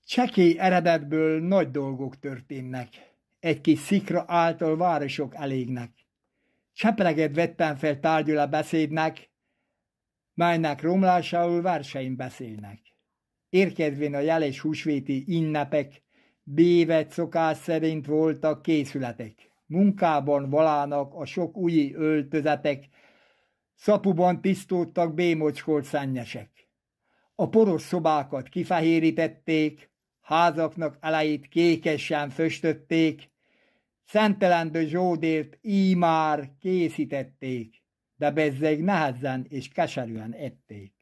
Csekély eredetből nagy dolgok történnek, egy kis szikra által városok elégnek. Csepreget vettem fel tárgyul a beszédnek, melynek romlásául versein beszélnek. Érkezvén a jeles húsvéti ünnepek, bévet szokás szerint voltak készületek. Munkában valának a sok új öltözetek, szapuban tisztultak bémocskolt szennyesek. A poros szobákat kifehérítették, házaknak elejét kékesen föstötték, szentelendő zsódért ímár készítették, de bezzeg nehezen és keserűen ették.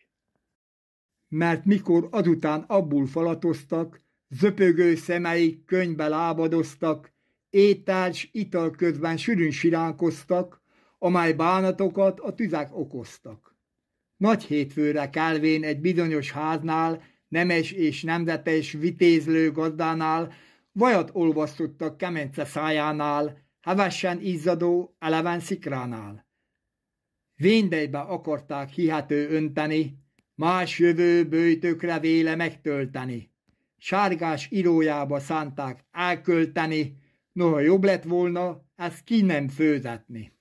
Mert mikor azután abból falatoztak, zöpögő szemeik könyvbe lábadoztak, étel s ital közben sűrűn siránkoztak, amely bánatokat a tüzek okoztak. Nagy hétfőre kelvén egy bizonyos háznál, nemes és nemzetes vitézlő gazdánál, vajat olvasztottak kemence szájánál, hevesen izzadó, eleven szikránál. Véndelybe akarták hihető önteni, más jövő böjtökre véle megtölteni. Sárgás írójába szánták elkölteni, noha jobb lett volna, ezt ki nem főzetni.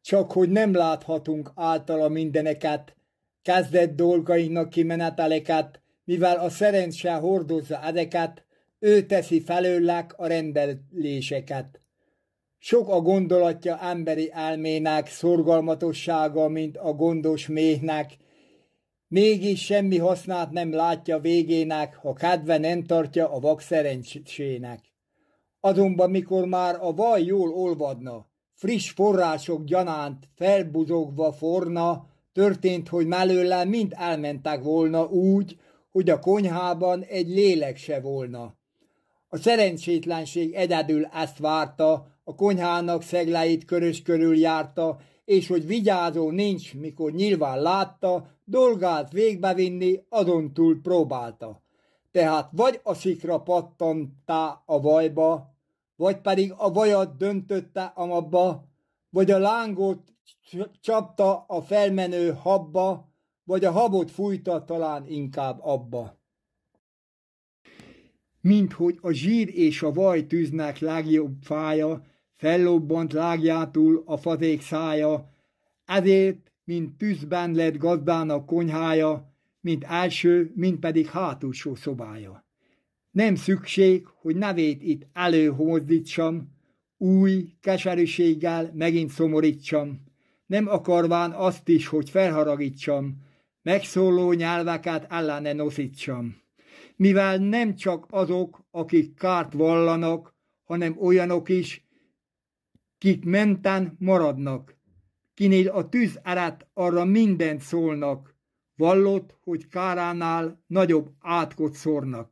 Csak hogy nem láthatunk általa mindeneket, kezdett dolgainak kimeneteleket, mivel a szerencse hordozza ezeket, ő teszi felőlek a rendeléseket. Sok a gondolatja emberi elmének, szorgalmatossága, mint a gondos méhnek, mégis semmi hasznát nem látja végének, ha kedve nem tartja a vak szerencsének. Azonban mikor már a vaj jól olvadna, friss források gyanánt felbuzogva forna, történt, hogy mellőle mind elmentek volna úgy, hogy a konyhában egy lélek se volna. A szerencsétlenség egyedül ezt várta, a konyhának szegleit körös körül járta, és hogy vigyázó nincs, mikor nyilván látta, dolgát végbevinni, azon túl próbálta. Tehát vagy a szikra pattantá a vajba, vagy pedig a vajat döntötte amabba, vagy a lángot csapta a felmenő habba, vagy a habot fújta talán inkább abba. Minthogy a zsír és a vaj tűznek legjobb fája, fellobbant lágjától a fazék szája, ezért, mint tűzben lett gazdának konyhája, mint első, mint pedig hátulsó szobája. Nem szükség, hogy nevét itt előhozdítsam, új keserűséggel megint szomorítsam, nem akarván azt is, hogy felharagítsam, megszóló nyelveket ellene noszítsam. Mivel nem csak azok, akik kárt vallanak, hanem olyanok is, kik menten maradnak, kinél a tűz ered, arra mindent szólnak, vallott, hogy káránál nagyobb átkot szórnak.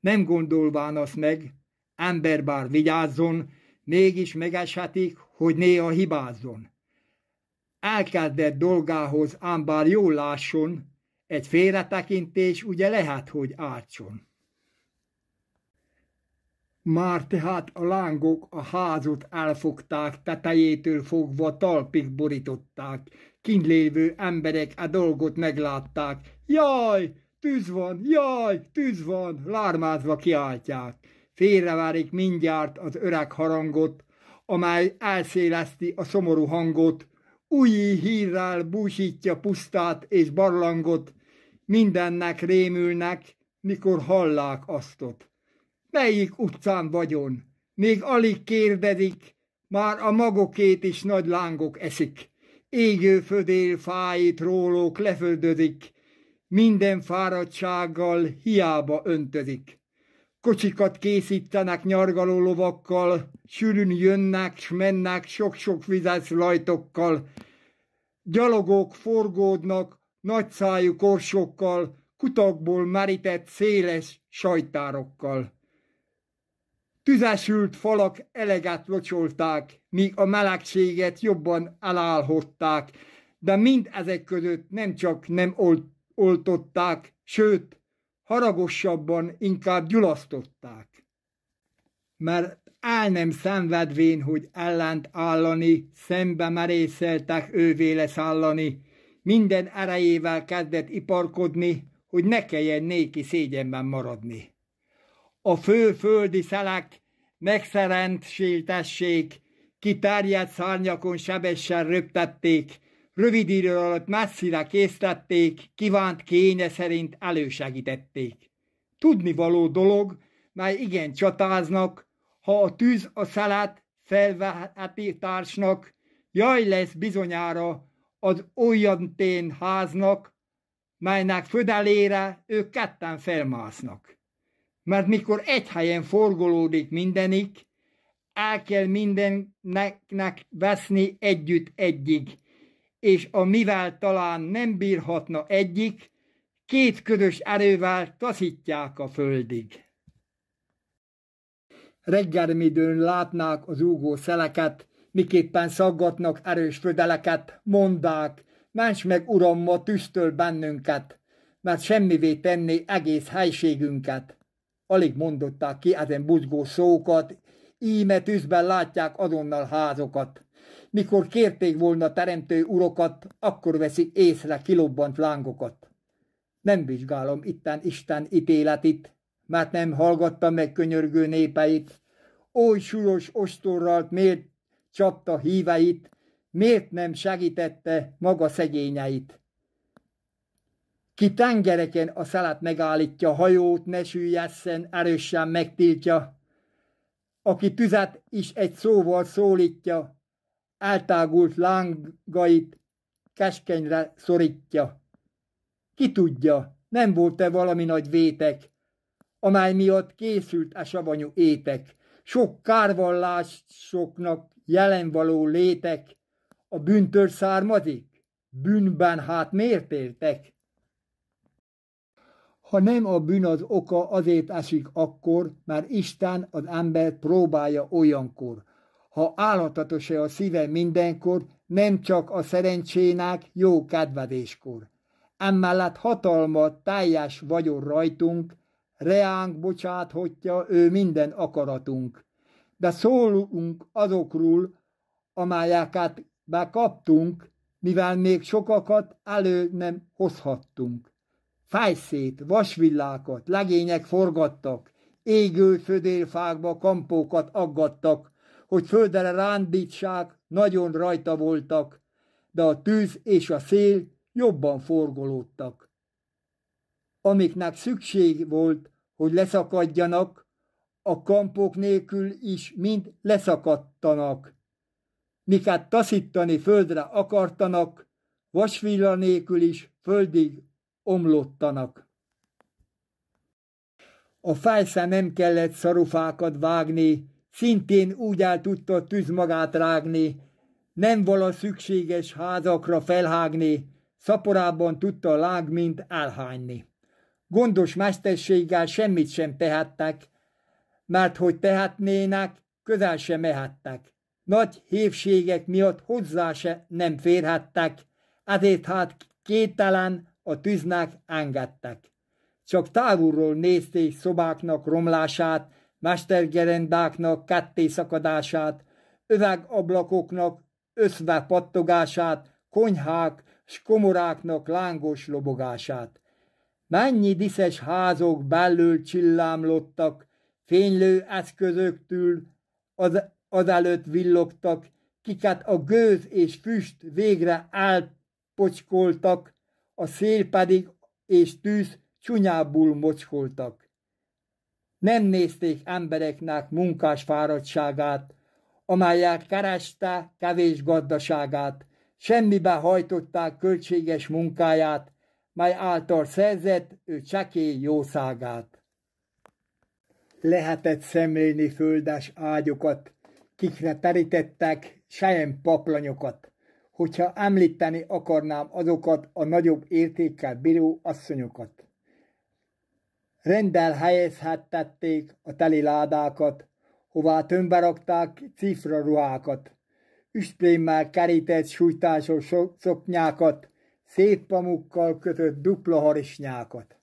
Nem gondolván azt meg, ember bár vigyázzon, mégis megeshetik, hogy néha hibázzon. Elkezdett dolgához ám bár jól lásson, egy félretekintés ugye lehet, hogy ártson. Már tehát a lángok a házot elfogták, tetejétől fogva talpig borították. Kint lévő emberek a dolgot meglátták. Jaj, tűz van, jaj, tűz van, lármázva kiáltják. Félrevárik mindjárt az öreg harangot, amely elszéleszti a szomorú hangot, új hírrel búsítja pusztát és barlangot, mindennek rémülnek, mikor hallák aztot. Melyik utcán vagyon? Még alig kérdezik, már a magokét is nagy lángok eszik. Égő födél fáit rólók leföldözik, minden fáradtsággal hiába öntözik. Kocsikat készítenek nyargaló lovakkal, sűrűn jönnek s mennek sok-sok vizes lajtokkal. Gyalogok forgódnak nagyszájú korsokkal, kutakból merített széles sajtárokkal. Tüzesült falak eleget locsolták, míg a melegséget jobban elálhozták, de mind ezek között nem csak nem oltották, sőt, haragosabban inkább gyulasztották. Mert el nem szenvedvén, hogy ellent állani, szembe merészeltek ővéle szállani, minden erejével kezdett iparkodni, hogy ne kelljen néki szégyenben maradni. A fő földi szelek megszerentséltessék, kitárját szárnyakon sebessel röptették, rövid idő alatt messzire késztették, kívánt kénye szerint elősegítették. Tudnivaló dolog, mely igen csatáznak, ha a tűz a szelet felveheti társnak, jaj lesz bizonyára az olyantén háznak, melynek födelére ők ketten felmásznak. Mert mikor egy helyen forgolódik mindenik, el kell mindennek veszni együtt egyig, és mivel talán nem bírhatna egyik, két közös erővel taszítják a földig. Reggelmidőn látnák az úgó szeleket, miképpen szaggatnak erős födeleket, mondák, ments meg, uram, ma tűztől bennünket, mert semmivé tenné egész helységünket. Alig mondották ki ezen buzgó szókat, íme tűzben látják azonnal házokat. Mikor kérték volna teremtő urokat, akkor veszik észre kilobbant lángokat. Nem vizsgálom itten Isten ítéletit, mert nem hallgatta meg könyörgő népeit. Oly súlyos ostorral miért csapta híveit, miért nem segítette maga szegényeit. Ki tengereken a szelet megállítja, hajót ne süllyesszen, erősen megtiltja. Aki tüzet is egy szóval szólítja, eltágult lángait keskenyre szorítja. Ki tudja, nem volt-e valami nagy vétek, amely miatt készült a savanyú étek, sok kárvallásoknak jelenvaló létek, a bűntől származik, bűnben hát miért éltek? Ha nem a bűn az oka, azért esik akkor, mert Isten az embert próbálja olyankor. Ha állhatatos-e a szíve mindenkor, nem csak a szerencsének jó kedvedéskor. Emellett hatalma, teljes vagyon rajtunk, reánk bocsáthatja ő minden akaratunk. De szólunk azokról, amelyeket bekaptunk, mivel még sokakat elő nem hozhattunk. Fejszét, vasvillákat, legények forgattak, égő födélfákba kampókat aggattak, hogy földre rándítsák, nagyon rajta voltak, de a tűz és a szél jobban forgolódtak. Amiknek szükség volt, hogy leszakadjanak, a kampók nélkül is mind leszakadtanak. Miket taszítani földre akartanak, vasvilla nélkül is földig omlottanak. A fejsze nem kellett szarufákat vágni, szintén úgy el tudta a tűz magát rágni, nem vala szükséges házakra felhágni, szaporában tudta a láng mint elhányni. Gondos mesterséggel semmit sem tehettek, mert hogy tehetnének, közel sem mehettek. Nagy hévségek miatt hozzá se nem férhettek, ezért hát képtelen a tűznek engedtek. Csak távulról nézték szobáknak romlását, mestergerendáknak kettészakadását, üvegablakoknak összve pattogását, konyhák s komoráknak lángos lobogását. Mennyi diszes házok belül csillámlottak, fénylő eszközöktől azelőtt villogtak, kiket a gőz és füst végre elpocskoltak, a szél pedig és tűz csúnyábbul mocskoltak. Nem nézték embereknek munkás fáradtságát, amelyek kereste kevés gazdaságát, semmibe hajtották költséges munkáját, mely által szerzett ő csekély jószágát. Lehetett szemlélni földes ágyokat, kikre terítettek sejem paplanyokat, hogyha említeni akarnám azokat a nagyobb értékkel bíró asszonyokat. Rendel helyezhettették a teli ládákat, hová tömbbe rakták cifraruhákat, üstprémmel kerített sújtásos szoknyákat, szép pamukkal kötött dupla harisnyákat.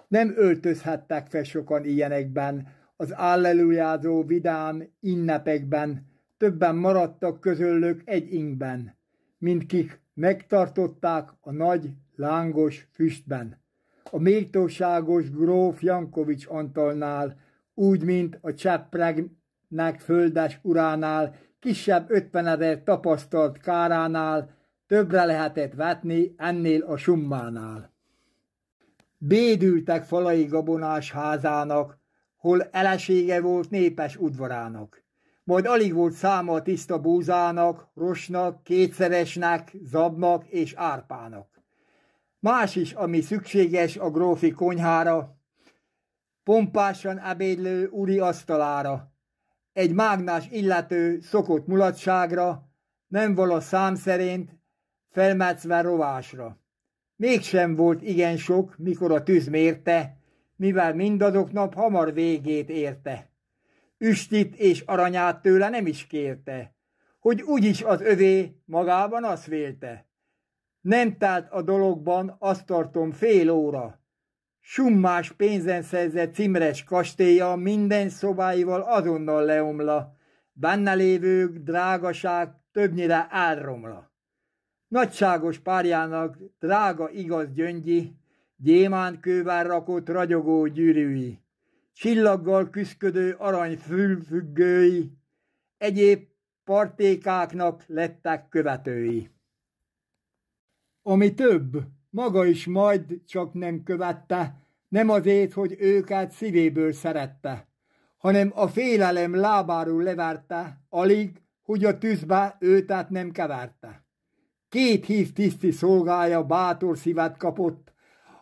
Nem öltözhettek fel sokan ilyenekben, az allelujázó vidám innepekben, többen maradtak közöllük egy ingben, mint kik megtartották a nagy, lángos füstben. a méltóságos gróf Jankovics Antalnál, úgy, mint a Csepregnek földes uránál, kisebb 50 000 tapasztalt káránál, többre lehetett vetni ennél a summánál. Bédültek falai gabonás házának, hol elesége volt népes udvarának. Majd alig volt száma a tiszta búzának, rosnak, kétszeresnek, zabnak és árpának. Más is, ami szükséges a grófi konyhára, pompásan ebédlő uri asztalára. Egy mágnás illető szokott mulatságra, nem vala szám szerint felmetszve rovásra. Mégsem volt igen sok, mikor a tűz mérte, mivel mindazoknap hamar végét érte. Üstit és aranyát tőle nem is kérte, hogy úgyis az övé magában azt vélte. Nem telt a dologban, azt tartom fél óra. Summás pénzen szerzett cimres kastélya minden szobáival azonnal leomla, benne lévők drágaság többnyire elromla. Nagyságos párjának drága igaz gyöngyi, gyémántkővel rakott ragyogó gyűrűi, csillaggal küszködő arany fülfüggői, egyéb partékáknak lettek követői. Ami több, maga is majd csak nem követte, nem azért, hogy őket szívéből szerette, hanem a félelem lábáról leverte, alig, hogy a tűzbe őtet nem keverte. 2 hív tiszti szolgája bátor szívet kapott,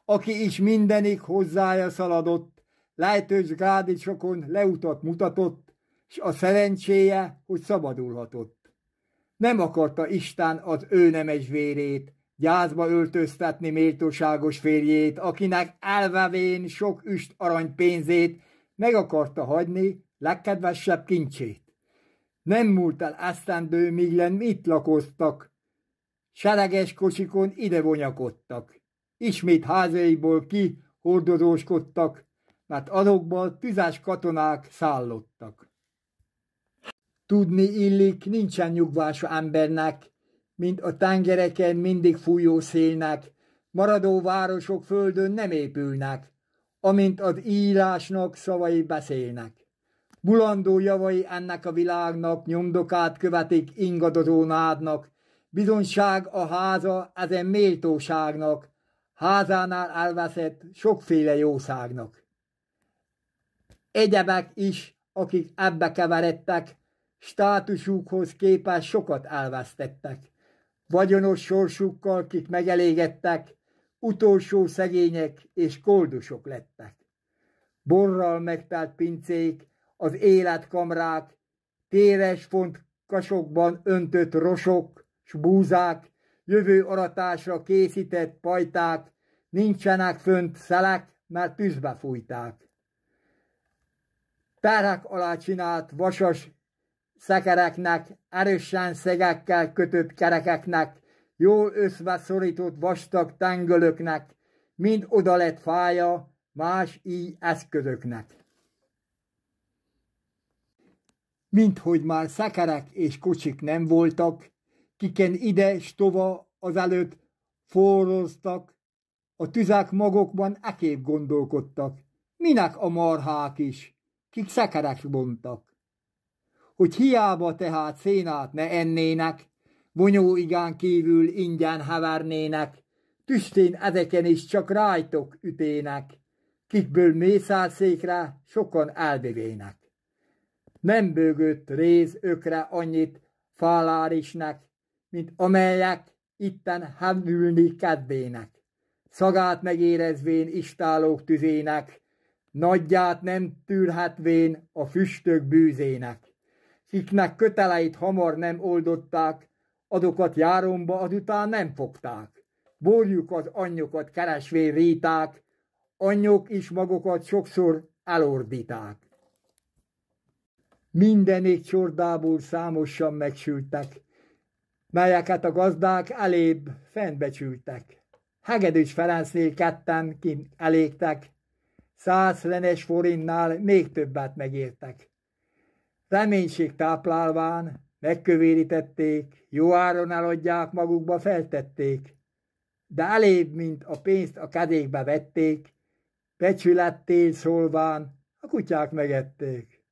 aki is mindenik hozzája szaladott, lejtős grádicsokon leutat mutatott, s a szerencséje, hogy szabadulhatott. Nem akarta Isten az ő nemes vérét, gyászba öltöztetni méltóságos férjét, akinek elvevén sok üst aranypénzét meg akarta hagyni legkedvesebb kincsét. Nem múlt el esztendő, míg lenn itt lakoztak, sereges kocsikon ide vonyakodtak. Ismét házaiból ki hordozóskodtak, mert azokban tüzes katonák szállottak. Tudni illik, nincsen nyugvása embernek, mint a tengereken mindig fújó szélnek, maradó városok földön nem épülnek, amint az írásnak szavai beszélnek. Bulandó javai ennek a világnak nyomdokát követik ingadozó nádnak, bizonyság a háza ezen méltóságnak, házánál elveszett sokféle jószágnak. Egyebek is, akik ebbe keveredtek, státusukhoz képest sokat elvesztettek. Vagyonos sorsukkal, kik megelégettek, utolsó szegények és koldusok lettek. Borral megtelt pincék, az életkamrák, téres font kasokban öntött rosok, s búzák, jövő aratásra készített pajták, nincsenek fönt szelek, mert tűzbe fújták. Terhek alá csinált vasas szekereknek, erősen szegekkel kötött kerekeknek, jól összeszorított vastag tengölöknek, mind oda lett fája más így eszközöknek. Minthogy már szekerek és kocsik nem voltak, kiken ide s tova azelőtt forroztak, a tüzek magokban eképp gondolkodtak, minek a marhák is, kik szekerek bontak. Hogy hiába tehát szénát ne ennének, vonyóigán kívül ingyen hevernének, tüstén ezeken is csak rájtok ütének, kikből mészárszékre sokan elvivének. Nem bőgött réz ökre annyit fálárisnek, mint amelyek itten hevülni kedvének. Szagát megérezvén istálók tüzének, nagyját nem tűrhetvén a füstök bűzének. Kiknek köteleit hamar nem oldották, adokat járomba azután nem fogták. Borjuk az anyjokat keresvén ríták, anyjok is magukat sokszor elordíták. Mindenik csordából számosan megsültek, melyeket a gazdák elébb fennbecsültek. Hegedűs Ferencnél ketten kint elégtek, 100 renes forintnál még többet megértek. Reménység táplálván megkövérítették, jó áron eladják, magukba feltették. de elébb, mint a pénzt a kezékbe vették, becsülettél szólván a kutyák megették.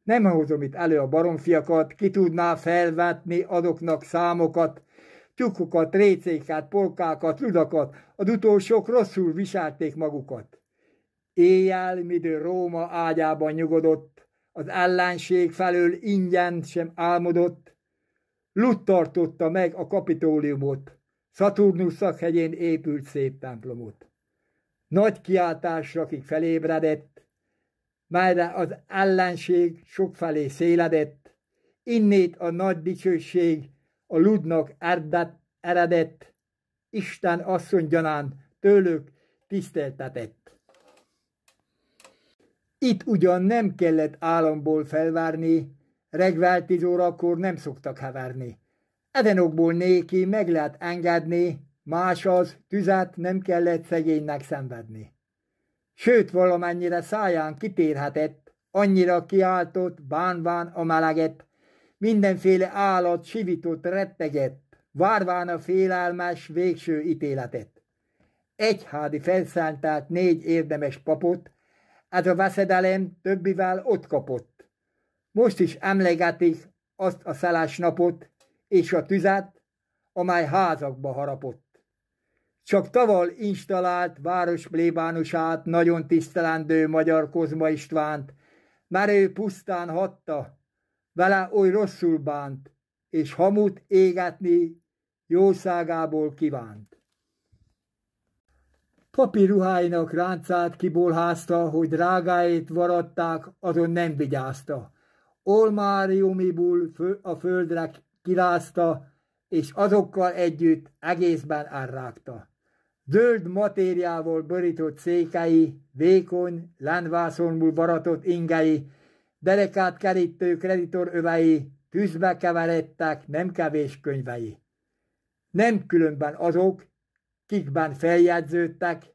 Nem hozom itt elő a baromfiakat, ki tudná felvetni azoknak számokat, tyúkokat, récéket, polkákat, ludakat, az utolsók rosszul viselték magukat. Éjjel, midő Róma ágyában nyugodott, az ellenség felől ingyen sem álmodott, Lut tartotta meg a Kapitóliumot, Szaturnusz szakhegyén épült szép templomot. Nagy kiáltásra, akik felébredett, melyre az ellenség sokfelé széledett, innét a nagy dicsőség a Ludnak eredett, Isten asszony gyanán tőlük tiszteltetett. Itt ugyan nem kellett álomból felvárni, reggel 10 órakor nem szoktak heverni. Ezen okból néki meg lehet engedni, más az, tüzet nem kellett szegénynek szenvedni. Sőt, valamennyire száján kitérhetett, annyira kiáltott, bánván a meleget, mindenféle állat sivított, rettegett, várván a félelmes végső ítéletet. Egyhádi felszálltált 4 érdemes papot, ez a veszedelem többivel ott kapott. Most is emlegetik azt a szeles napot, és a tüzet, amely házakba harapott. Csak taval installált város plébánusát, nagyon tisztelendő magyar Kozma Istvánt, mert ő pusztán hatta, vele oly rosszul bánt, és hamut égetni jószágából kívánt. Papi ruháinak ráncát kibolházta, hogy drágáit varadták, azon nem vigyázta. Olmáriumiból a földre kirázta, és azokkal együtt egészben elrágta. Zöld matériával borított székei, vékony, lenvászonból varatott ingei, derekát kerítő kreditorövei, tűzbe keveredtek nem kevés könyvei. Nem különben azok, kikben feljegyződtek,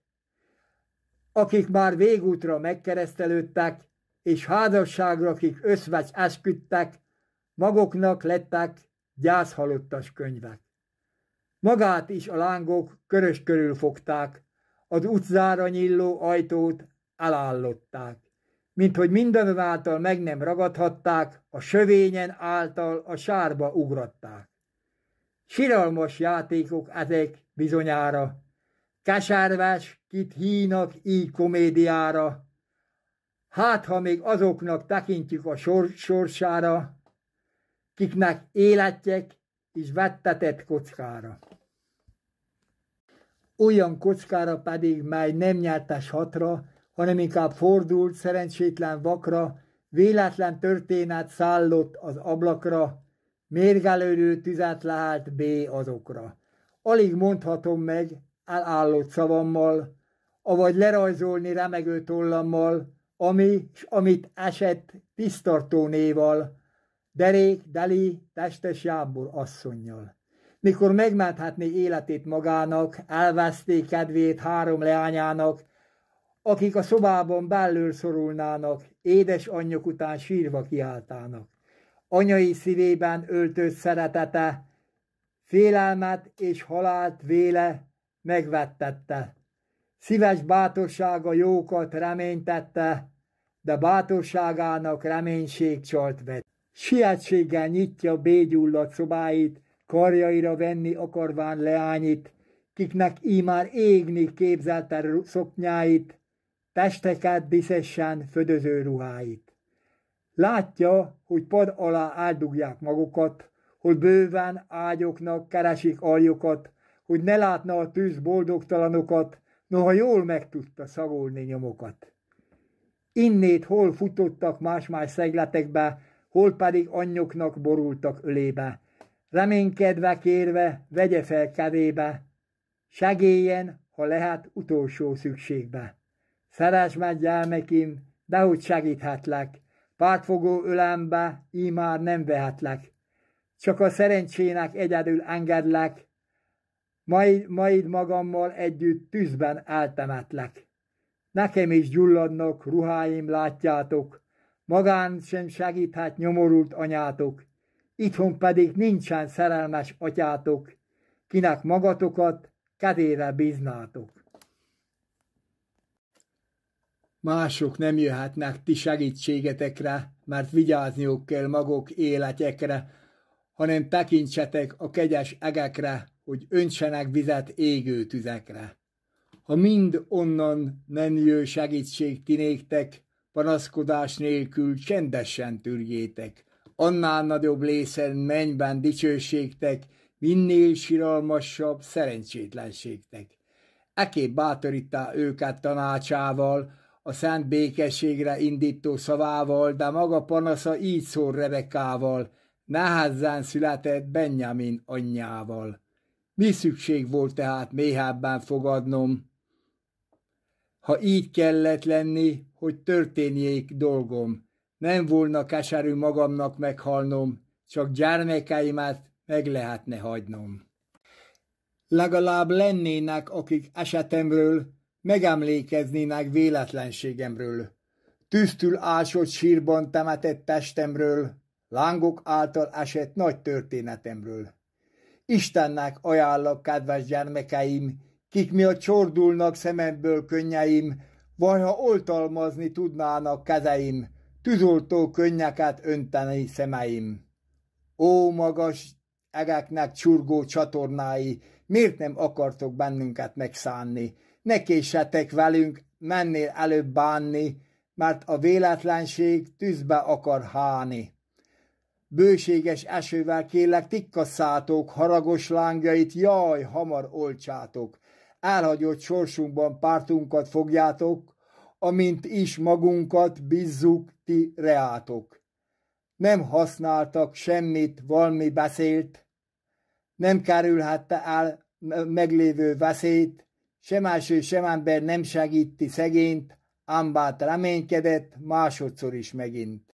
akik már végútra megkeresztelődtek, és házasságra, akik összvecs esküdtek, maguknak lettek gyászhalottas könyvek. Magát is a lángok körös körül fogták, az utcára nyíló ajtót elállották, minthogy mindenáltal meg nem ragadhatták, a sövényen által a sárba ugratták. Siralmas játékok ezek bizonyára, keserves, kit hínak így komédiára, hát ha még azoknak tekintjük a sorsára, kiknek életjek is vettetett kockára. Olyan kockára pedig, mely nem nyertes hatra, hanem inkább fordult, szerencsétlen vakra, véletlen történet szállott az ablakra, mérgelődő tüzet lehelt B azokra. Alig mondhatom meg elállott szavammal, avagy lerajzolni remegő tollammal, ami s amit esett tisztartó néval, derék, deli, testes jámbor asszonnyal. Mikor megmenthetné életét magának, elveszté kedvét 3 leányának, akik a szobában belül szorulnának, édes anyjuk után sírva kiáltának. Anyai szívében öltött szeretete, félelmet és halált véle megvettette. Szíves bátorsága jókat reménytette, de bátorságának reménység csalt vett. Sietséggel nyitja bégyulladt szobáit, karjaira venni akarván leányit, kiknek ímár égni képzelte szoknyáit, testeket diszessen födöző ruháit. Látja, hogy pad alá áldugják magukat, hogy bőven ágyoknak keresik aljukat, hogy ne látna a tűz boldogtalanokat, noha jól meg tudta szagolni nyomokat. Innét hol futottak más-más szegletekbe, hol pedig anyjoknak borultak ölébe. Reménykedve kérve, vegye fel kedébe, segéljen, ha lehet utolsó szükségbe. Szeress meg gyermekim, dehogy segíthetlek, pártfogó ölembe ímár nem vehetlek. Csak a szerencsének egyedül engedlek, majd magammal együtt tűzben eltemetlek. Nekem is gyulladnak ruháim, látjátok, magán sem segíthet nyomorult anyátok, itthon pedig nincsen szerelmes atyátok, kinek magatokat kezére bíznátok. Mások nem jöhetnek ti segítségetekre, mert vigyázniuk kell maguk életekre, hanem tekintsetek a kegyes egekre, hogy öntsenek vizet égő tüzekre. Ha mind onnan nem jön segítség ti néktek, panaszkodás nélkül csendesen tűrjétek. Annál nagyobb lészen mennyben dicsőségtek, minél siralmasabb szerencsétlenségtek. Ekképp bátorítá őket tanácsával, a szent békességre indító szavával, de maga panasza így szól Rebekával, nehezen született Benjamin anyjával. Mi szükség volt tehát mélyebben fogadnom, ha így kellett lenni, hogy történjék dolgom, nem volna keserű magamnak meghalnom, csak gyermekeimet meg lehetne hagynom. Legalább lennének, akik esetemről megemlékeznének véletlenségemről, tűztül ásott sírban temetett testemről, lángok által esett nagy történetemről. Istennek ajánlak, kedves gyermekeim, kik miatt csordulnak szememből könnyeim, vagy ha oltalmazni tudnának kezeim, tűzoltó könnyeket önteni szemeim. Ó, magas egeknek csurgó csatornái, miért nem akartok bennünket megszánni? Ne késsetek velünk, mennél előbb bánni, mert a véletlenség tűzbe akar háni. Bőséges esővel kérlek tikkasszátok, haragos lángjait, jaj, hamar oltsátok. Elhagyott sorsunkban pártunkat fogjátok, amint is magunkat bízzuk ti reátok. Nem használtak semmit, valami beszélt, nem kerülhette el meglévő veszélyt, sem eső, sem ember nem segíti szegényt, ám bár reménykedett másodszor is megint.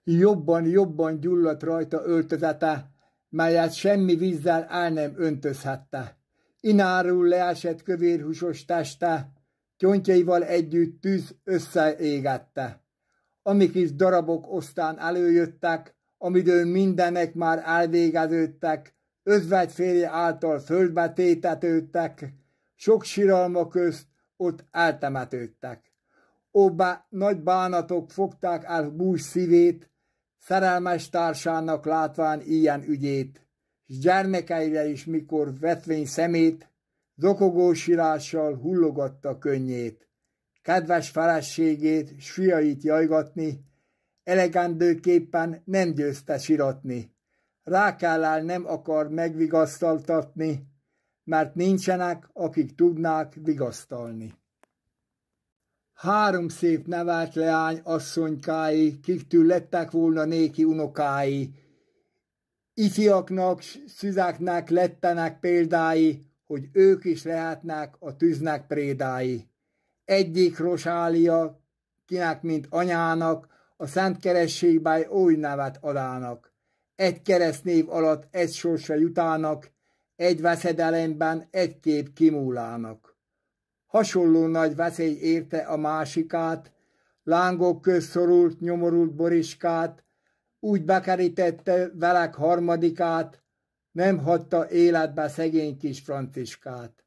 Jobban gyulladt rajta öltözete, melyet semmi vízzel el nem öntözhette. Ináról leesett kövérhúsos teste, csontjaival együtt tűz összeégette. Amik is darabok osztán előjöttek, amidől mindenek már elvégeződtek, özvegy férje által földbe tétetődtek, sok siralma közt ott eltemetődtek. Nagy bánatok fogták el bús szívét, szerelmes társának látván ilyen ügyét, s gyermekeire is mikor vetvény szemét, zokogó sírással hullogatta könnyét. Kedves feleségét, s fiait jajgatni, elegendőképpen nem győzte siratni. Rákállál nem akar megvigasztaltatni, mert nincsenek, akik tudnák vigasztalni. 3 szép nevelt leány asszonykái, kiktől lettek volna néki unokái. Ifjaknak, szüzeknek lettenek példái, hogy ők is lehetnek a tűznek prédái. Egyik Rosália, kinek mint anyának, a szent kerességben oly nevet adának. Egy keresztnév alatt egy sorsra jutának, egy veszedelemben egy kép kimúlának. Hasonló nagy veszély érte a másikát, lángok közt szorult, nyomorult Boriskát, úgy bekerítette velek harmadikát, nem hagyta életbe szegény kis Franciskát.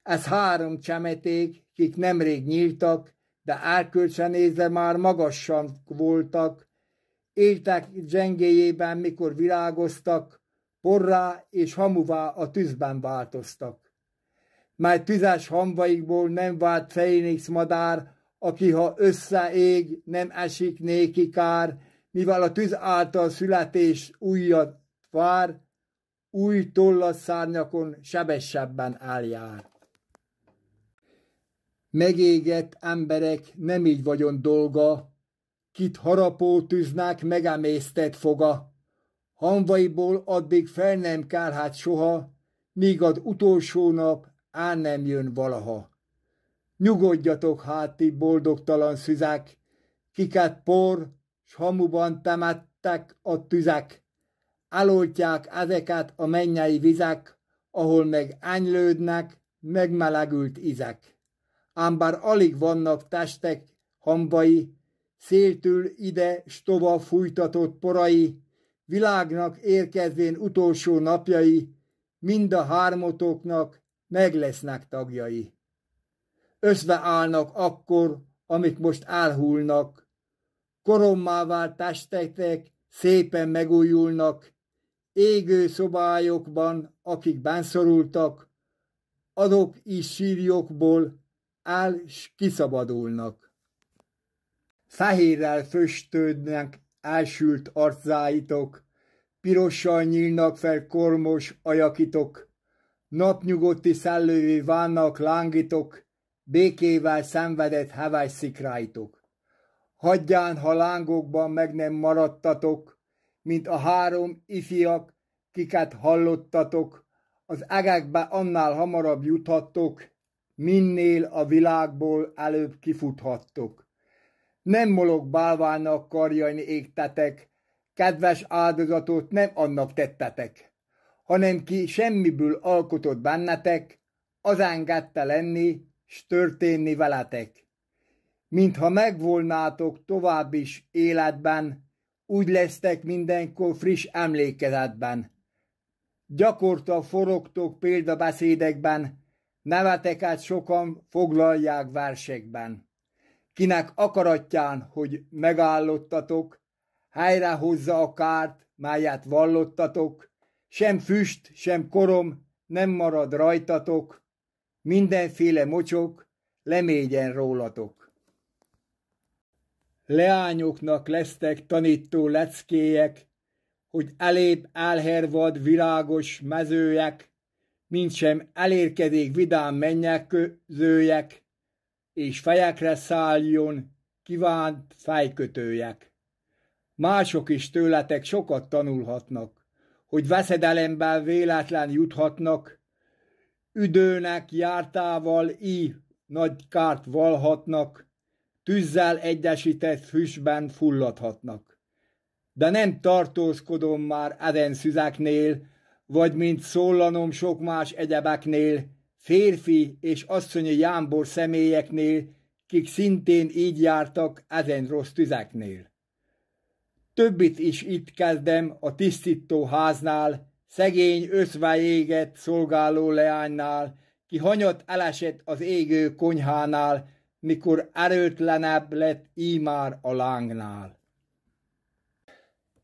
Ez 3 csemeték, kik nemrég nyíltak, de erkölcsre nézve már magasan voltak, éltek zsengéjében, mikor virágoztak, porrá és hamuvá a tűzben változtak. Mely tüzes hamvaikból nem vált Fénix madár, aki ha összeég, nem esik néki kár, mivel a tűz által születés újat vár, új tollas szárnyakon sebessebben eljár. Megégett emberek nem így vagyon dolga, kit harapó tűznek megemésztett foga. Hamvaiból addig fel nem kelhet soha, míg az utolsó nap el nem jön valaha. Nyugodjatok hát, ti boldogtalan szüzek, kiket por s hamuban temettek a tüzek. Eloltják ezeket a mennyei vizek, ahol meg enylődnek megmelegült izek. Ám bár alig vannak testek hamvai, széltől ide s tova fújtatott porai, világnak érkezvén utolsó napjai, mind a hármatoknak meg lesznek tagjai. Összeállnak akkor, amik most elhullnak, korommá vált testetek szépen megújulnak, égő szobályokban, akik benszorultak, azok is sírjokból kiszabadulnak. Fehérrel föstődnek elsült arcáitok, pirossal nyílnak fel kormos ajakitok, napnyugodti szellővé válnak lángitok, békével szenvedett heves szikráitok. Hagyján, ha lángokban meg nem maradtatok, mint a három ifiak, kiket hallottatok, az egekbe annál hamarabb juthattok, minél a világból előbb kifuthattok. Nem Molok bálványnak karjain égtetek, kedves áldozatot nem annak tettetek, hanem ki semmiből alkotott bennetek, az engedte lenni, s történni veletek. Mintha megvolnátok tovább is életben, úgy lesztek mindenkor friss emlékezetben. Gyakorta forogtok példabeszédekben, neveteket sokan foglalják versekben. Kinek akaratján, hogy megállottatok, helyrehozza a kárt, melyet vallottatok, sem füst, sem korom nem marad rajtatok, mindenféle mocsok lemégyen rólatok. Leányoknak lesztek tanító leckélyek, hogy elébb elhervad virágos mezőjek, mintsem elérkezik vidám mennyeközőjek, és fejekre szálljon kívánt fejkötőjek. Mások is tőletek sokat tanulhatnak, hogy veszedelemben véletlen juthatnak, üdőnek jártával így nagy kárt valhatnak, tűzzel egyesített füstben fulladhatnak. De nem tartózkodom már ezen szüzeknél, vagy mint szólanom sok más egyebeknél, férfi és asszonyi jámbor személyeknél, kik szintén így jártak ezen rossz tüzeknél. Többit is itt kezdem a tisztító háznál, szegény összve égett szolgáló leánynál, ki hanyat elesett az égő konyhánál, mikor erőtlenebb lett ímár a lángnál.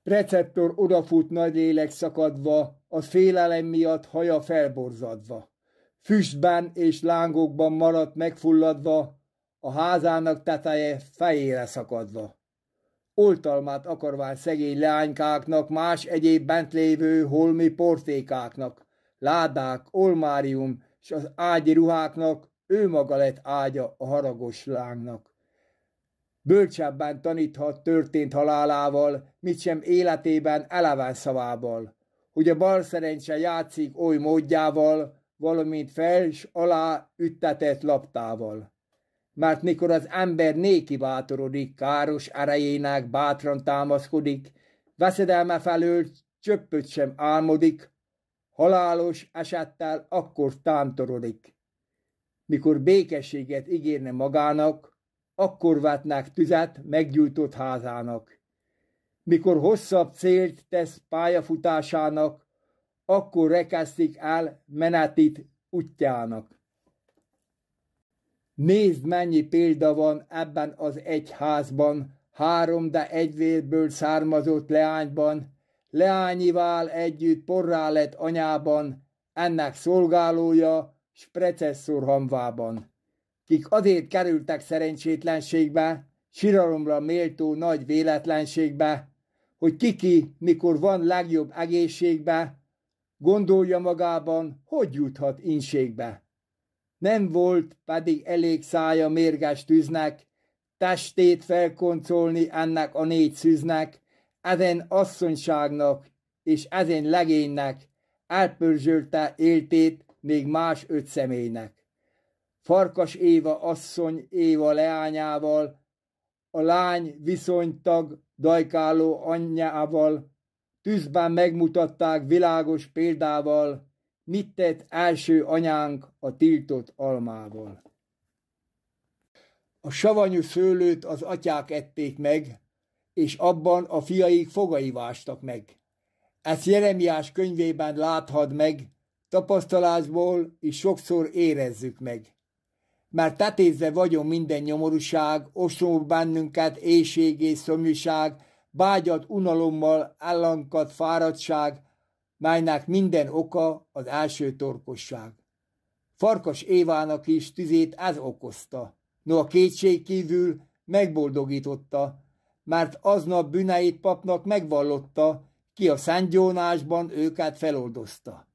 Preceptor odafut nagy lélek szakadva, az félelem miatt haja felborzadva. Füstben és lángokban maradt megfulladva, a házának teteje fejére szakadva. Oltalmát akarván szegény leánykáknak, más egyéb bent lévő holmi portékáknak, ládák, olmárium s az ágyi ruháknak, ő maga lett ágya a haragos lángnak. Bölcsebben taníthat történt halálával, mit sem életében eleven szavával, hogy a bal szerencse játszik oly módjával, valamint fel s alá üttetett laptával. Mert mikor az ember néki bátorodik, káros erejének bátran támaszkodik, veszedelme felől csöppöt sem álmodik, halálos esettel akkor tántorodik. Mikor békességet ígérne magának, akkor vetnek tüzet meggyújtott házának. Mikor hosszabb célt tesz pályafutásának, akkor rekesztik el menetit útjának. Nézd, mennyi példa van ebben az egy házban, három, de egy vérből származott leányban, leányivál együtt porrá lett anyában, ennek szolgálója, s precesszor hamvában. Kik azért kerültek szerencsétlenségbe, siralomra méltó nagy véletlenségbe, hogy kiki, mikor van legjobb egészségbe, gondolja magában, hogy juthat inségbe. Nem volt pedig elég szája mérges tűznek, testét felkoncolni ennek a négy szűznek, ezen asszonyságnak és ezen legénynek elpörzsölte éltét még más 5 személynek. Farkas Éva asszony Éva leányával, a lány viszonytag dajkáló anyjával, tűzben megmutatták világos példával, mit tett első anyánk a tiltott almával. A savanyú szőlőt az atyák ették meg, és abban a fiaik fogai vástak meg. Ezt Jeremiás könyvében láthat meg, tapasztalásból is sokszor érezzük meg. Már tetézve vagyon minden nyomorúság, ostromol bennünket éhség és szomjúság, bágyat unalommal ellankadt fáradtság, melynek minden oka az első torkosság. Farkas Évának is tüzét ez okozta, no a kétség kívül megboldogította, mert aznap bűneit papnak megvallotta, ki a szentgyónásban őket feloldozta.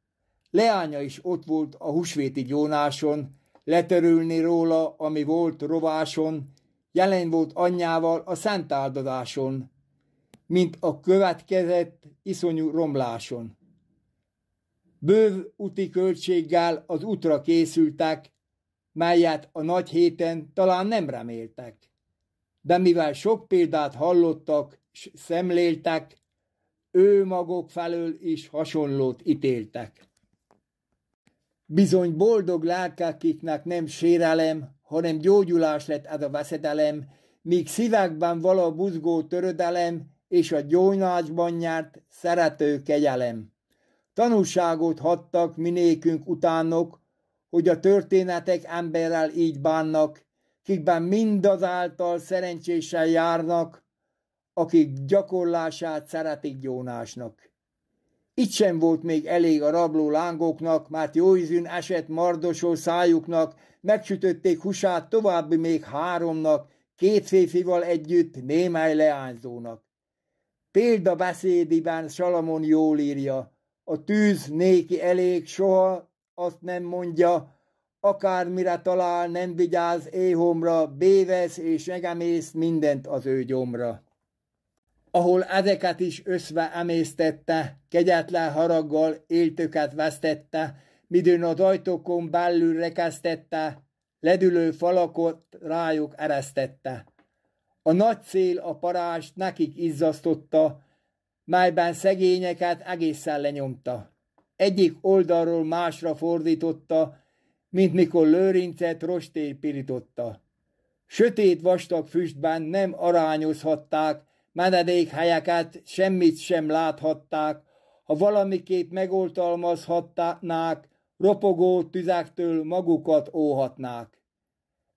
Leánya is ott volt a húsvéti gyónáson, letörülni róla, ami volt rováson, jelen volt anyjával a szent áldozáson, mint a következett iszonyú romláson. Bőv úti költséggel az útra készültek, melyet a nagy héten talán nem reméltek. De mivel sok példát hallottak, s szemléltek, ő maguk felől is hasonlót ítéltek. Bizony boldog lelkekiknek nem sérelem, hanem gyógyulás lett ez a veszedelem, míg szívekben vala buzgó törödelem, és a gyónásban nyert szerető kegyelem. Tanulságot hadtak minékünk utánok, hogy a történetek emberrel így bánnak, kikben mindazáltal szerencséssel járnak, akik gyakorlását szeretik gyónásnak. Itt sem volt még elég a rabló lángoknak, mert jóizűn esett mardosó szájuknak, megsütötték húsát további még 3-nak, 2 férfival együtt némely leányzónak. Példabeszédiben Salamon jól írja, a tűz néki elég, soha azt nem mondja, akármire talál, nem vigyáz éhomra, bévesz és megemész mindent az ő gyomra. Ahol ezeket is összve emésztette, kegyetlen haraggal éltöket vesztette, midőn az ajtókon belül rekesztette, ledülő falakot rájuk eresztette. A nagy szél a parást nekik izzasztotta, melyben szegényeket egészen lenyomta. Egyik oldalról másra fordította, mint mikor lőrincet rostér pirította. Sötét vastag füstben nem arányozhatták, menedékhelyeket semmit sem láthatták, ha valamiképp megoltalmazhatnák, ropogó tüzektől magukat óhatnák.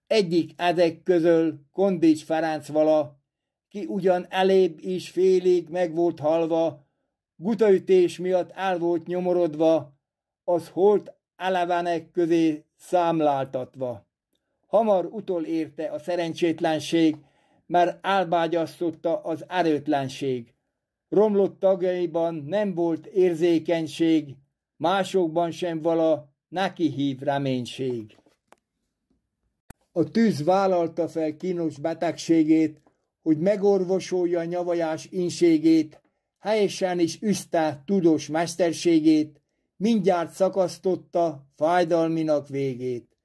Egyik ezek közül Kondics Ferenc vala, ki ugyan elébb is félig meg volt halva, gutaütés miatt el volt nyomorodva, az holt elevenek közé számláltatva. Hamar utol érte a szerencsétlenség, mert elbágyasztotta az erőtlenség. Romlott tagjaiban nem volt érzékenység, másokban sem vala neki hív reménység. A tűz vállalta fel kínos betegségét, hogy megorvosolja nyavajás inségét, helyesen is üzte tudós mesterségét, mindjárt szakasztotta fájdalminak végét.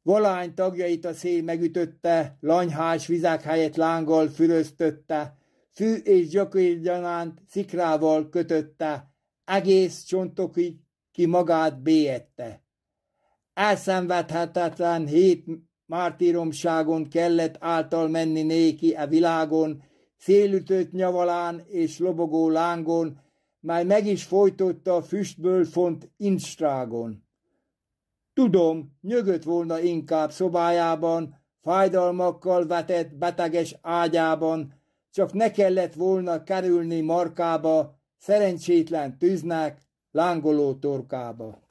Valány tagjait a szél megütötte, lanyhás vizek helyett lánggal füröztötte, fű és gyakérgyanánt szikrával kötötte, egész csontokig ki magát bélyegte. Elszenvedhetetlen 7 mártíromságon kellett által menni néki a világon, szélütött nyavalán és lobogó lángon, mely meg is folytotta a füstből font Instrágon. Tudom, nyögött volna inkább szobájában, fájdalmakkal vetett beteges ágyában, csak ne kellett volna kerülni markába, szerencsétlen tűznek, lángoló torkába.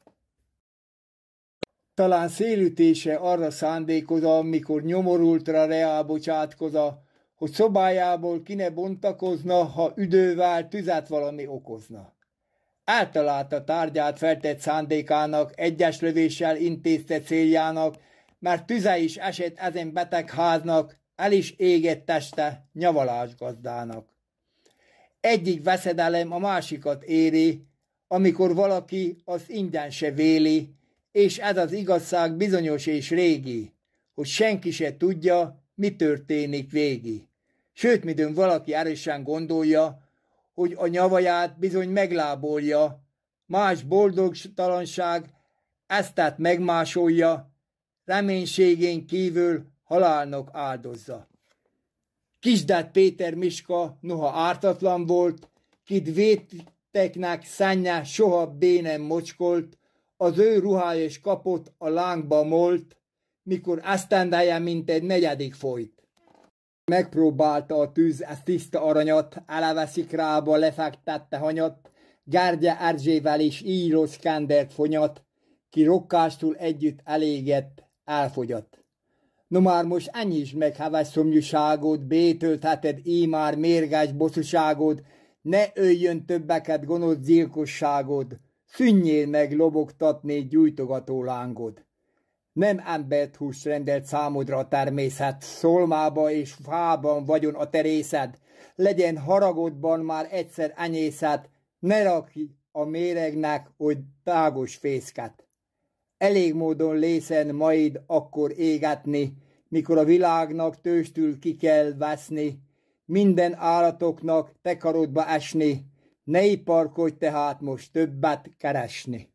Talán szélütése arra szándékoza, mikor nyomorultra reál bocsátkoza, hogy szobájából ki ne bontakozna, ha üdővel tüzet valami okozna. Eltalálta tárgyát feltett szándékának, egyes lövéssel intézte céljának, mert tüze is esett ezen beteg háznak, el is égett teste nyavalás gazdának. Egyik veszedelem a másikat éri, amikor valaki az ingyen se véli, és ez az igazság bizonyos és régi, hogy senki se tudja, mi történik végi. Sőt, midőn valaki erősen gondolja, hogy a nyavaját bizony meglábolja, más boldogtalanság ezt tehát megmásolja, reménységén kívül halálnak áldozza. Kisdát Péter Miska noha ártatlan volt, kit védteknek szennye soha bé nem mocskolt, Az ő ruhája és kapott a lángba molt, mikor esztendeje mint egy negyedik folyt. Megpróbálta a tűz ezt tiszta aranyat, eleve szikrába lefektette hanyat, Gárdya Erzsével is író Skandert fonyat, ki rokkástul együtt elégett, elfogyott. No már most ennyi is megheves szomjúságod, bétöltheted ímár mérges bosszúságod, ne öljön többeket gonosz gyilkosságod, szűnjél meg lobogtatni gyújtogató lángod. Nem embert húst rendelt számodra a természet, szolmába és fában vagyon a terészed, legyen haragodban már egyszer enyészed, ne rakj a méregnek oly tágos fészket. Elég módon lészen majd akkor égetni, mikor a világnak tőstül ki kell veszni, minden állatoknak te karodba esni, ne iparkodj tehát most többet keresni.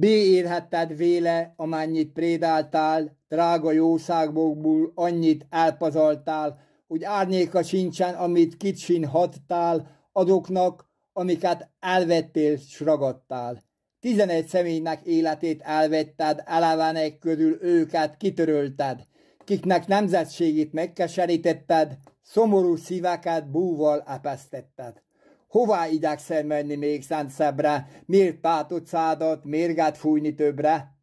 Érhetted véle, amennyit prédáltál, drága jószágokból annyit elpazaltál, hogy árnyéka sincsen, amit kicsinhattál, azoknak, amiket elvettél s ragadtál. 11 személynek életét elvetted, elevenek közül őket kitörölted, kiknek nemzetségét megkeserítetted, szomorú szíveket búval epesztetted. Hová igyekszel menni még szentszebbre, miért pátod szádat, mérget fújni többre?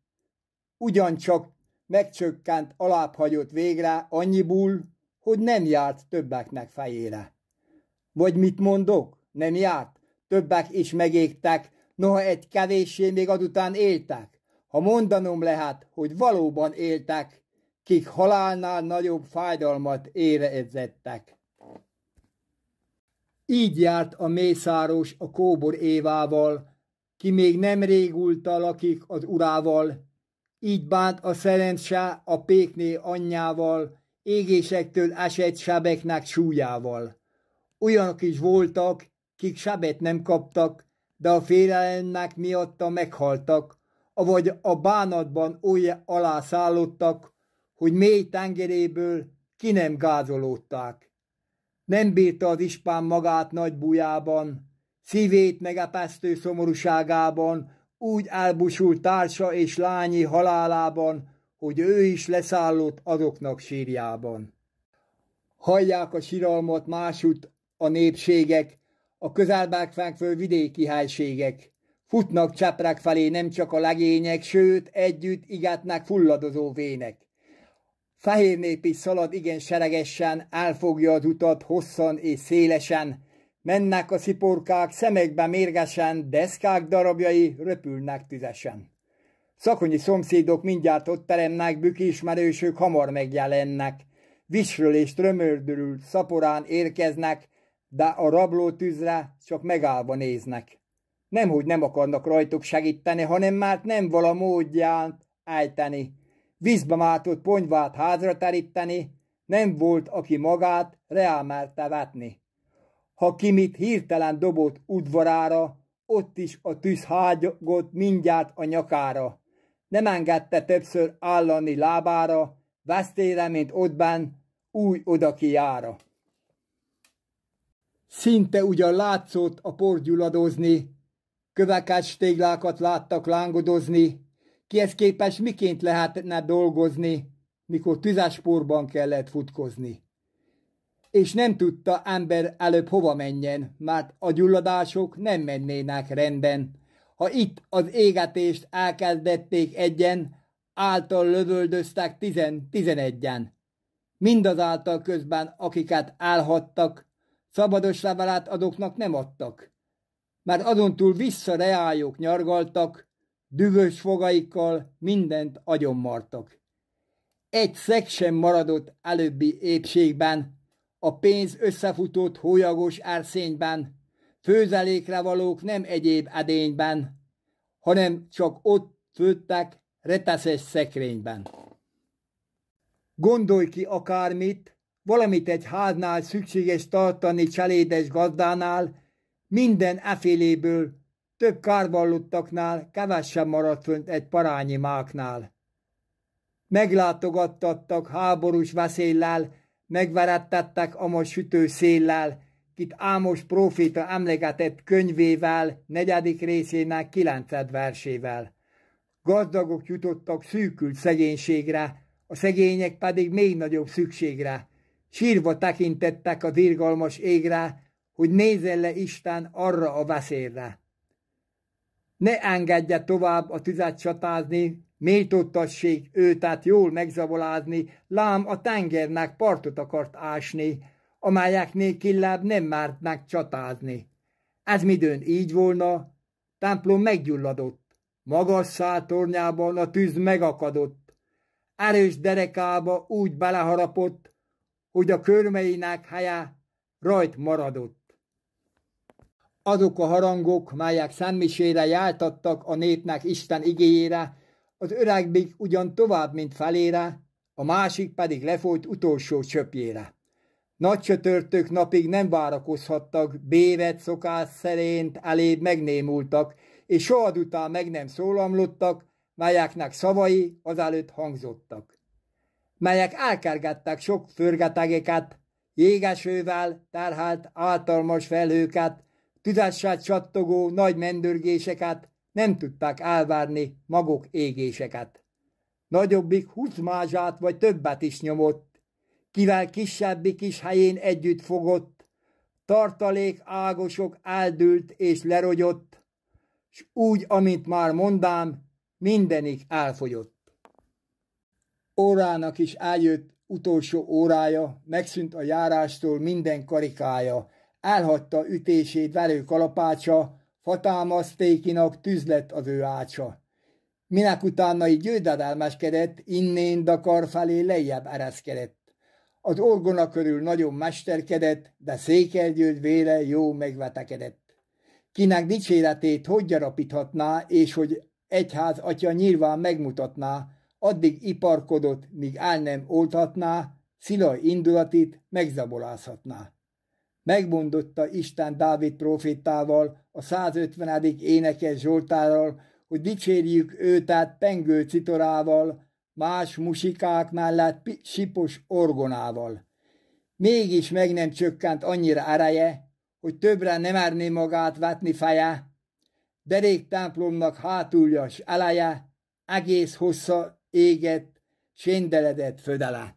Ugyancsak megcsökkent alábbhagyott végre annyiból, hogy nem járt többeknek fejére. Vagy mit mondok? Nem járt? Többek is megégtek, noha egy kevéssé még azután éltek. Ha mondanom lehet, hogy valóban éltek, kik halálnál nagyobb fájdalmat érezettek. Így járt a mészáros a kóbor Évával, ki még nem régulta lakik az urával, így bánt a szerencse a pékné anyjával, égésektől esett sebeknek súlyával. Olyanok is voltak, kik sebet nem kaptak, de a félelemnek miatta meghaltak, avagy a bánatban oly alá szállottak, hogy mély tengeréből ki nem gázolódták. Nem bírta az ispán magát nagy bujában, szívét megepesztő szomorúságában, úgy elbusult társa és lányi halálában, hogy ő is leszállott azoknak sírjában. Hallják a siralmat másút a népségek, a közelben fekvő vidéki helységek. Futnak cseprek felé nem csak a legények, sőt, együtt igetnek fulladozó vének. Fehér nép is szalad igen seregesen, elfogja az utat hosszan és szélesen, mennek a sziporkák szemekbe mérgesen, deszkák darabjai röpülnek tüzesen. Szakonyi szomszédok mindjárt ott teremnek, bükismerősök hamar megjelennek, visről és trömördülül szaporán érkeznek, de a rabló tűzre csak megállva néznek. Nemhogy nem akarnak rajtuk segíteni, hanem már nem vala módján ejteni. Vízbe mártott ponyvát házra teríteni, nem volt, aki magát reá merte vetni. Ha kimit hirtelen dobott udvarára, ott is a tűz hágott mindjárt a nyakára. Nem engedte többször állani lábára, vesztére, mint ottben, új odakijára. Szinte ugyan látszott a por gyulladozni, köveket, téglákat láttak lángodozni, kihez képest miként lehetne dolgozni, mikor tüzes porban kellett futkozni. És nem tudta ember előbb hova menjen, mert a gyulladások nem mennének rendben. Ha itt az égetést elkezdették egyen, által lövöldöztek 11-en. Mindazáltal közben, akiket elhattak, szabados levelet azoknak nem adtak, mert azon túl vissza reályok nyargaltak, dühös fogaikkal mindent agyonmartak. Egy szeg sem maradott előbbi épségben, a pénz összefutott hólyagos erszényben, főzelékre valók nem egyéb edényben, hanem csak ott főttek reteszes szekrényben. Gondolj ki akármit, valamit egy háznál szükséges tartani cselédes gazdánál, minden eféléből, több kárvallottaknál kevesebb maradt fönt egy parányi máknál. Meglátogattattak háborús veszéllel, megverettettek amos sütő széllel, kit Ámos próféta emlegetett könyvével, 4. részének 9. versével. gazdagok jutottak szűkült szegénységre, a szegények pedig még nagyobb szükségre. Sírva tekintettek az irgalmas égre, hogy nézzen le Isten arra a veszélyre. Ne engedje tovább a tüzet csatázni, méltótassék őtet jól megzavolázni, lám a tengernek partot akart ásni, amelyeknél killább nem mártnak csatázni. Ez midőn így volna, templom meggyulladott, magas szál tornyában a tűz megakadott, erős derekába úgy beleharapott, hogy a körmeinek helye rajt maradott. Azok a harangok, melyek szentmisére jártattak a népnek Isten igéjére, az öregbik ugyan tovább, mint felére, a másik pedig lefolyt utolsó csöpjére. Nagy csütörtök napig nem várakozhattak, bévet szokás szerint elébb megnémultak, és sohadután meg nem szólamlottak, melyeknek szavai azelőtt hangzottak. Melyek elkergettek sok förgetegeket, jégesővel terhelt általmas felhőket, tüzessel csattogó nagy mendörgéseket, nem tudták elvárni maguk égéseket. Nagyobbik 20 mázsát vagy többet is nyomott, kivel kisebbik is helyén együtt fogott, tartalék ágosok eldült és lerogyott, s úgy, amint már mondám, mindenik elfogyott. Órának is eljött utolsó órája, megszűnt a járástól minden karikája, elhagyta ütését verő kalapácsa, fatámasztékinak tűz lett az ő ácsa. Minek utána így győzedelmeskedett, innén Dakar felé lejjebb ereszkedett. Az orgona körül nagyon mesterkedett, de Székelygyőr vére jó megvetekedett. Kinek dicséretét hogy gyarapíthatná, és hogy egyház atya nyilván megmutatná, addig iparkodott, míg el nem olthatná, Szilaj indulatit megzabolázhatná. Megmondotta Isten Dávid prófétával, a 150. énekes Zsoltárral, hogy dicsérjük őtet pengő citorával, más musikák mellett sipos orgonával. Mégis meg nem csökkent annyira ereje, hogy többre nem merné magát vetni feje, derék templomnak hátulja s eleje, egész hossza égett, séndeledett födele.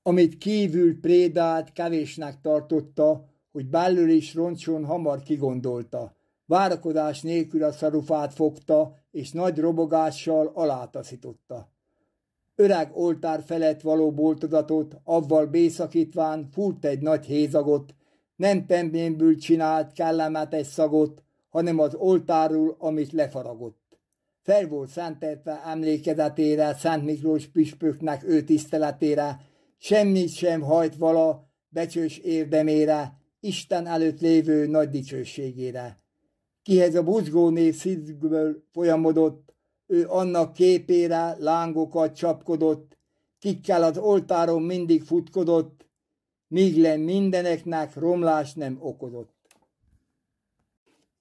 Amit kívül prédált, kevésnek tartotta, hogy belül is roncson hamar kigondolta. Várakozás nélkül a szarufát fogta, és nagy robogással alátaszította. Öreg oltár felett való boltozatot, avval bészakítván fúrt egy nagy hézagot, nem pembénből csinált kellemetes szagot, hanem az oltárul, amit lefaragott. Fel volt szenteltve emlékezetére, Szent Miklós püspöknek ő tiszteletére, semmit sem hajt vala becsős érdemére, Isten előtt lévő nagy dicsőségére. Kihez a buzgó név szívből folyamodott, ő annak képére lángokat csapkodott, kikkel az oltáron mindig futkodott, míg len mindeneknek romlás nem okozott.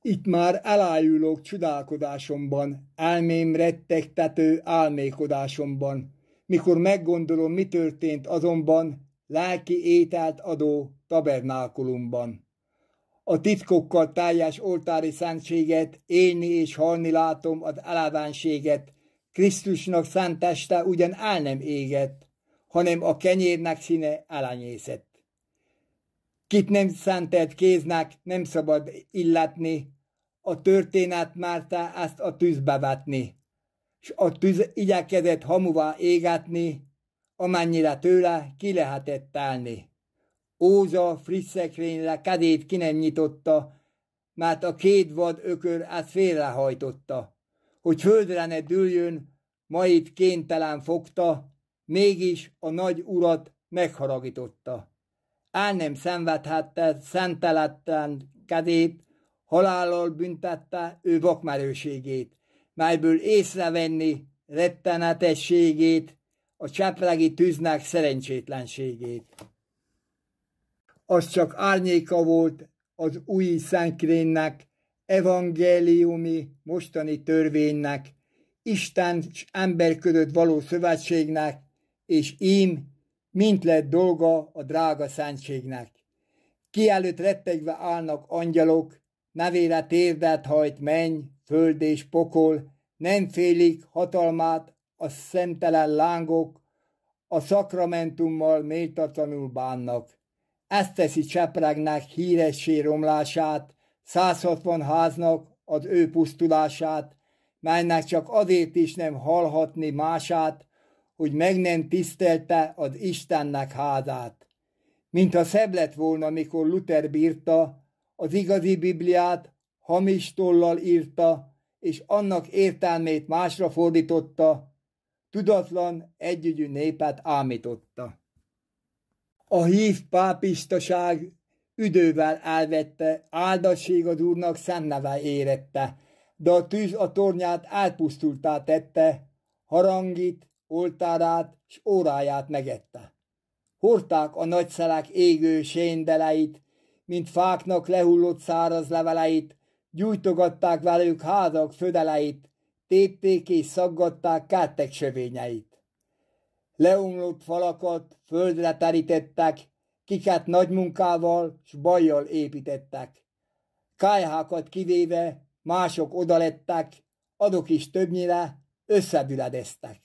Itt már elájulok csodálkozásomban, elmém rettegtető álmékodásomban, mikor meggondolom, mi történt azonban, lelki ételt adó tabernákulumban. A titkokkal teljes oltári szentséget, élni és halni látom az elevánséget, Krisztusnak szent teste ugyan el nem égett, hanem a kenyérnek színe elenyészett. Kit nem szentelt kéznek, nem szabad illetni, a történet merte ezt a tűzbe vetni, s a tűz igyekezett hamuvá égetni, amennyire tőle ki lehetett telni. Óza friss szekrényre kezét ki nem nyitotta, mert a két vad ökör ezt félrehajtotta, hogy földre ne dőljön, ma itt kénytelen fogta, mégis a nagy urat megharagította. El nem szenvedhette szenteletlen kezét, halállal büntette ő vakmerőségét, melyből észrevenni rettenetességét, a csepregi tűznek szerencsétlenségét. Az csak árnyéka volt az új szentkrénnek, evangéliumi mostani törvénynek, Isten s ember között való szövetségnek, és ím, mint lett dolga a drága szentségnek. Ki előtt rettegve állnak angyalok, nevére térdet hajt menny, föld és pokol, nem félik hatalmát a szemtelen lángok, a szakramentummal méltatlanul bánnak. Ezt teszi Csepregnek híressé romlását, 160 háznak az ő pusztulását, melynek csak azért is nem hallhatni mását, hogy meg nem tisztelte az Istennek házát. Mintha szebb lett volna, mikor Luther bírta, az igazi Bibliát hamis tollal írta, és annak értelmét másra fordította, tudatlan együgyű népet ámította. A hív pápistaság üdővel elvette, áldasség az Úrnak szent neve érette, de a tűz a tornyát elpusztultá tette, harangit, oltárát s óráját megette. Hordták a nagyszelek égő séndeleit, mint fáknak lehullott száraz leveleit, gyújtogatták velük házak födeleit, tépték és szaggatták kertek sövényeit. Leomlott falakat földre terítettek, kiket nagy munkával s bajjal építettek. Kályhákat kivéve mások odalettek, azok is többnyire összedüledeztek.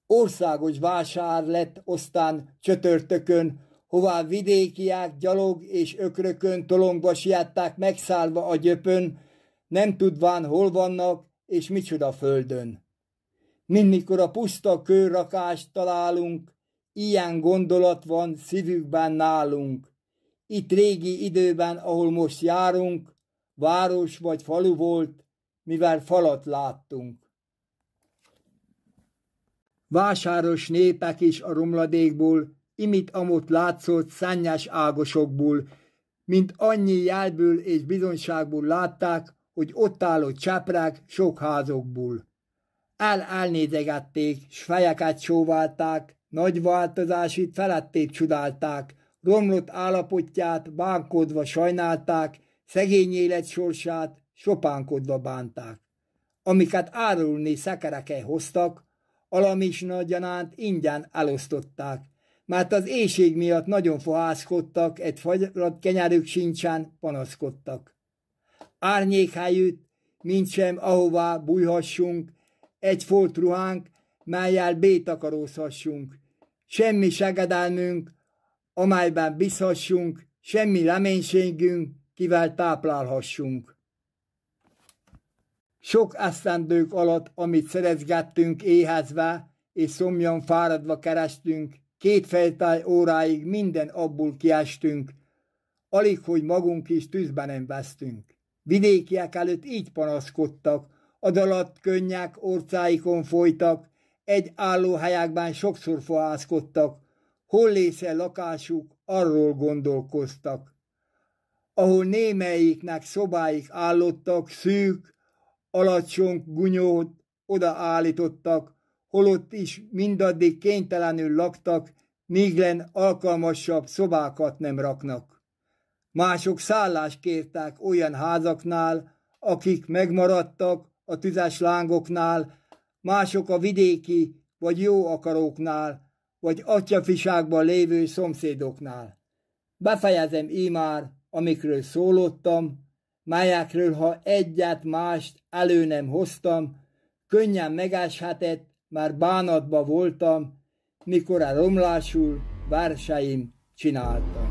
Országos vásár lett aztán csütörtökön, hová vidékiek gyalog és ökrökön tolongva siettek megszállva a gyöpön, nem tudván hol vannak és micsoda földön. Mindmikor a puszta kőrakást találunk, ilyen gondolat van szívükben nálunk. Itt régi időben, ahol most járunk, város vagy falu volt, mivel falat láttunk. Vásáros népek is a romladékból, imit-amott látszott szennyes ágosokból, mint annyi jelből és bizonyságból látták, hogy ott állott Csepreg sok házokból. Elnézegették, s fejeket sóválták, nagy változásit felették csodálták, romlott állapotját bánkodva sajnálták, szegény élet sorsát sopánkodva bánták. Amiket árulni szekereken hoztak, alamisna gyanánt ingyen elosztották, mert az éhség miatt nagyon fohászkodtak, egy fagyrat kenyerük sincsen, panaszkodtak. Árnyék helyütt, mintsem ahová bújhassunk, egy folt ruhánk, mellyel bétakarózhassunk. Semmi segedelmünk, amelyben bízhassunk, semmi reménységünk, kivel táplálhassunk. Sok esztendők alatt, amit szerezgettünk éhezve, és szomjan fáradva kerestünk, 2 feltáj óráig minden abból kiestünk, alig, hogy magunk is tűzben nem vesztünk. Vidékiek előtt így panaszkodtak, adalat könnyek orcáikon folytak, egy állóhelyekben sokszor fohászkodtak, hol lésze lakásuk, arról gondolkoztak. Ahol némelyiknek szobáik állottak, szűk, alacsony gunyót odaállítottak, holott is mindaddig kénytelenül laktak, míg len alkalmasabb szobákat nem raknak. Mások szállást kértek olyan házaknál, akik megmaradtak a tüzes lángoknál, mások a vidéki vagy jó akaróknál, vagy atyafiságban lévő szomszédoknál. Befejezem ímár, amikről szólottam, melyekről ha egyet mást elő nem hoztam, könnyen megeshetett, már bánatba voltam, mikor a romlásul verseim csináltam.